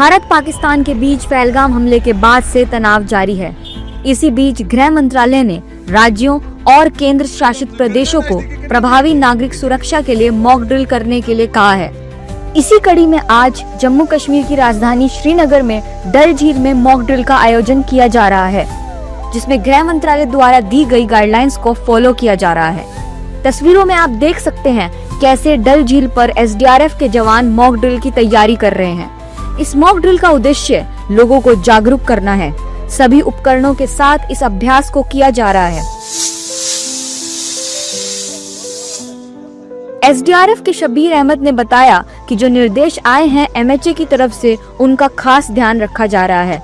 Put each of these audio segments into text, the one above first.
भारत पाकिस्तान के बीच पहलगाम हमले के बाद से तनाव जारी है। इसी बीच गृह मंत्रालय ने राज्यों और केंद्र शासित प्रदेशों को प्रभावी नागरिक सुरक्षा के लिए मॉक ड्रिल करने के लिए कहा है। इसी कड़ी में आज जम्मू कश्मीर की राजधानी श्रीनगर में डल झील में मॉक ड्रिल का आयोजन किया जा रहा है, जिसमें गृह मंत्रालय द्वारा दी गई गाइडलाइंस को फॉलो किया जा रहा है। तस्वीरों में आप देख सकते हैं कैसे डल झील पर एसडीआरएफ के जवान मॉक ड्रिल की तैयारी कर रहे हैं। इस मॉक ड्रिल का उद्देश्य लोगों को जागरूक करना है। सभी उपकरणों के साथ इस अभ्यास को किया जा रहा है। एसडीआरएफ के शब्बीर अहमद ने बताया कि जो निर्देश आए हैं एमएचए की तरफ से उनका खास ध्यान रखा जा रहा है।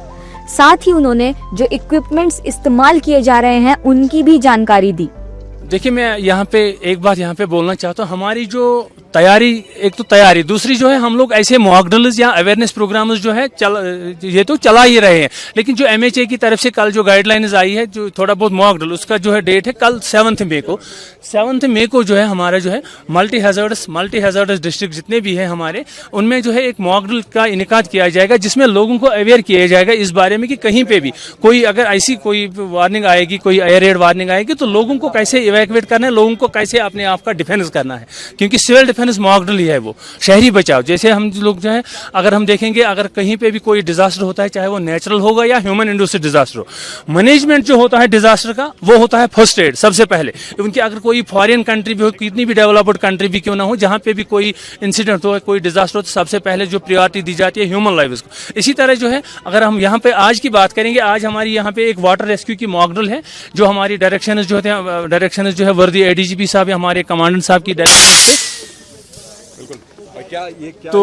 साथ ही उन्होंने जो इक्विपमेंट्स इस्तेमाल किए जा रहे हैं उनकी भी जानकारी दी। देखिए, मैं यहाँ पे एक बात यहाँ पे बोलना चाहता हूँ। हमारी जो तैयारी, एक तो तैयारी, दूसरी जो है हम लोग ऐसे मॉक ड्रिल्स या अवेयरनेस प्रोग्राम्स जो है ये तो चला ही रहे हैं। लेकिन जो एमएचए की तरफ से कल जो गाइडलाइंस आई है, जो थोड़ा बहुत मॉक ड्रिल, उसका जो है डेट है कल 7 मई को जो है हमारा जो है मल्टी हैजार्डस डिस्ट्रिक्ट जितने भी है हमारे, उनमें जो है एक मॉक ड्रिल का इनेकाद किया जाएगा, जिसमें लोगों को अवेयर किया जाएगा इस बारे में कि कहीं पे भी कोई अगर ऐसी कोई वार्निंग आएगी, कोई एयर रेड वार्निंग आएगी, तो लोगों को कैसे इवैक्यूएट करना है, लोगों को कैसे अपने आप का डिफेंस करना है। क्योंकि सिविल डिफेंस मॉक ड्रिल ही है, वो शहरी बचाव। जैसे हम लोग जो है अगर हम देखेंगे, अगर कहीं पे भी कोई डिजास्टर होता है, चाहे वो नेचुरल होगा या ह्यूमन इंड्यूस्ड डिजास्टर हो, मैनेजमेंट जो होता है डिजास्टर का वो होता है फर्स्ट एड सबसे पहले। उनकी अगर कोई फॉरेन कंट्री भी हो, कितनी भी डेवलप्ड कंट्री भी क्यों ना हो, जहां पे भी कोई इंसिडेंट हो, कोई डिजास्टर हो, तो सबसे पहले जो प्रायोरिटी दी जाती है ह्यूमन लाइफ को। इसी तरह जो है अगर हम यहाँ पे आज की बात करेंगे, आज हमारी यहाँ पे एक वाटर रेस्क्यू की मॉक ड्रिल है, जो हमारी डायरेक्शन जो है वर्दी एडीजीपी साहब या हमारे कमांडेंट साहब की डायरेक्शन से। क्या तो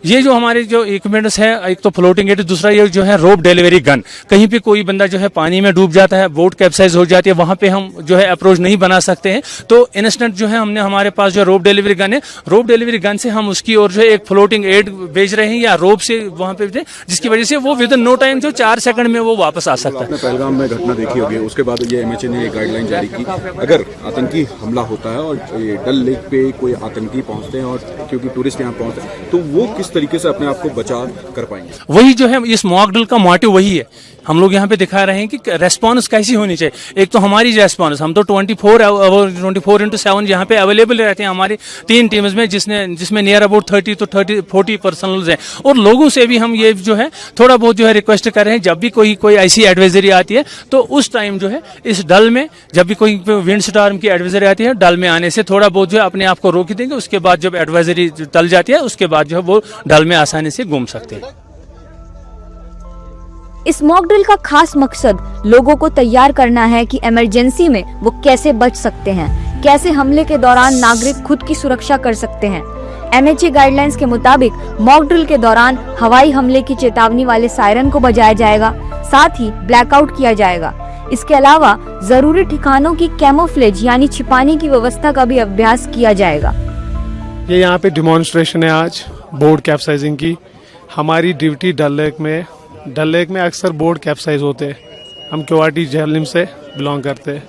ये जो हमारे जो इक्विपमेंट्स है, एक तो फ्लोटिंग एड, दूसरा ये जो है रोप डिलीवरी गन। कहीं पे कोई बंदा जो है पानी में डूब जाता है, बोट कैप्साइज हो जाती है, वहां पे हम जो है अप्रोच नहीं बना सकते हैं, तो इंस्टेंट जो है हमने हमारे पास जो रोप डिलीवरी गन है, रोप डिलीवरी गन से हम उसकी और जो है एक फ्लोटिंग एड भेज रहे हैं या रोप से वहां पे, जिसकी वजह से वो विद इन नो टाइम जो 4 सेकंड में वो वापस आ सकता है। पहलगाम में घटना देखी होगी, उसके बाद ये एमएचए ने एक गाइडलाइन जारी की, अगर आतंकी हमला होता है और डल लेक पे कोई आतंकी पहुंचते हैं और क्योंकि टूरिस्ट यहाँ पहुंचते हैं, तो वो किस तरीके से अपने आप को बचाव कर पाएंगे। वही जो है इस मॉक ड्रिल का मोटिव वही है। हम लोग यहाँ पे दिखा रहे हैं कि रेस्पॉन्स कैसी होनी चाहिए। एक तो हमारी रेस्पॉन्स, हम तो 24/7 यहाँ पे अवेलेबल रहते हैं हमारी 3 टीम्स में, जिसमें नियर अबाउट 30 to 40 पर्सनल्स हैं। और लोगों से भी हम ये जो है थोड़ा बहुत जो है रिक्वेस्ट कर रहे हैं, जब भी कोई ऐसी एडवाइजरी आती है तो उस टाइम जो है इस डल में जब भी कोई विंड स्टॉर्म की एडवाइजरी आती है, डल में आने से थोड़ा बहुत जो है अपने आप को रोक देंगे। उसके बाद जब एडवाइजरी टल जाती है, उसके बाद जो है वो डल में आसानी से घूम सकते हैं। इस मॉक ड्रिल का खास मकसद लोगों को तैयार करना है कि इमरजेंसी में वो कैसे बच सकते हैं, कैसे हमले के दौरान नागरिक खुद की सुरक्षा कर सकते हैं। एमएचए गाइडलाइंस के मुताबिक मॉक ड्रिल के दौरान हवाई हमले की चेतावनी वाले सायरन को बजाया जाएगा, साथ ही ब्लैकआउट किया जाएगा। इसके अलावा जरूरी ठिकानों की कैमोफ्लेज यानी छिपाने की व्यवस्था का भी अभ्यास किया जाएगा। ये यहाँ पे डिमॉन्स्ट्रेशन है आज बोर्ड कैप्साइजिंग की। हमारी ड्यूटी डल लेक में अक्सर बोर्ड कैप्साइज होते हैं। हम क्योवाटी जहलम से बिलोंग करते हैं।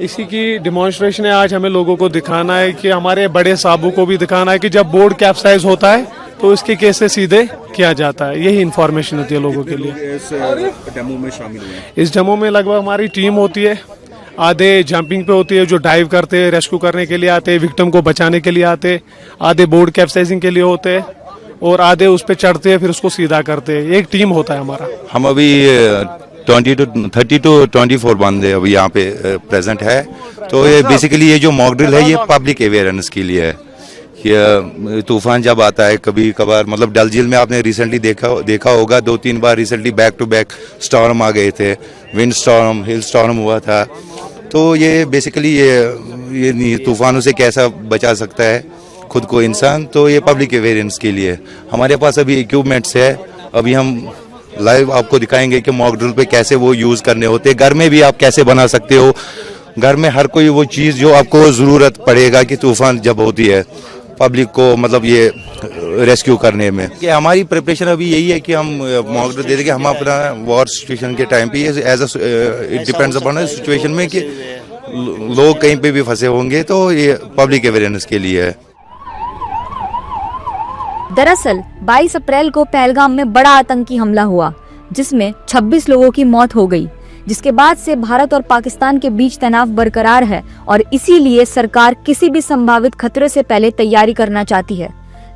इसी की डिमॉन्स्ट्रेशन है आज। हमें लोगों को दिखाना है कि हमारे बड़े साहबों को भी दिखाना है कि जब बोर्ड कैप्साइज होता है तो इसके कैसे सीधे किया जाता है। यही इन्फॉर्मेशन होती है लोगों के लिए। इस डेमो में शामिल हुए हैं। इस डेमो में लगभग हमारी टीम होती है, आधे जंपिंग पे होती है जो डाइव करते हैं, रेस्क्यू करने के लिए आते हैं, विक्टिम को बचाने के लिए आते हैं, आधे बोर्ड कैप्साइजिंग के लिए होते हैं और आधे उस पे चढ़ते हैं फिर उसको सीधा करते हैं। एक टीम होता है हमारा। हम अभी 30 to 24 बंदे अभी यहाँ पे प्रेजेंट है। तो ये बेसिकली ये जो मॉक ड्रिल है ये पब्लिक अवेयरनेस के लिए है कि तूफान जब आता है कभी कभार, मतलब डल झील में आपने रिसेंटली देखा होगा 2-3 बार recently back to back storm आ गए थे, विंड स्टॉर्म, हिल स्टॉर्म हुआ था। तो ये बेसिकली ये तूफानों से कैसा बचा सकता है खुद को इंसान, तो ये पब्लिक अवेयरनेस के लिए हमारे पास अभी इक्विपमेंट्स है। अभी हम लाइव आपको दिखाएंगे कि मॉक ड्रिल पे कैसे वो यूज़ करने होते हैं। घर में भी आप कैसे बना सकते हो, घर में हर कोई वो चीज़ जो आपको ज़रूरत पड़ेगा कि तूफान जब होती है पब्लिक को, मतलब ये रेस्क्यू करने में। कि हमारी प्रिपरेशन अभी यही है कि हम मॉक ड्रिल दे देंगे। हम अपना वॉर सिचुएशन के टाइम पे इट डिपेंड्स अपॉन सिचुएशन में कि लोग कहीं पे भी फंसे होंगे, तो ये पब्लिक अवेयरनेस के लिए है। दरअसल 22 अप्रैल को पहलगाम में बड़ा आतंकी हमला हुआ, जिसमें 26 लोगों की मौत हो गई, जिसके बाद से भारत और पाकिस्तान के बीच तनाव बरकरार है और इसीलिए सरकार किसी भी संभावित खतरे से पहले तैयारी करना चाहती है।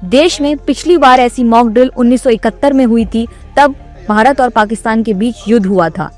देश में पिछली बार ऐसी मॉक ड्रिल 1971 में हुई थी, तब भारत और पाकिस्तान के बीच युद्ध हुआ था।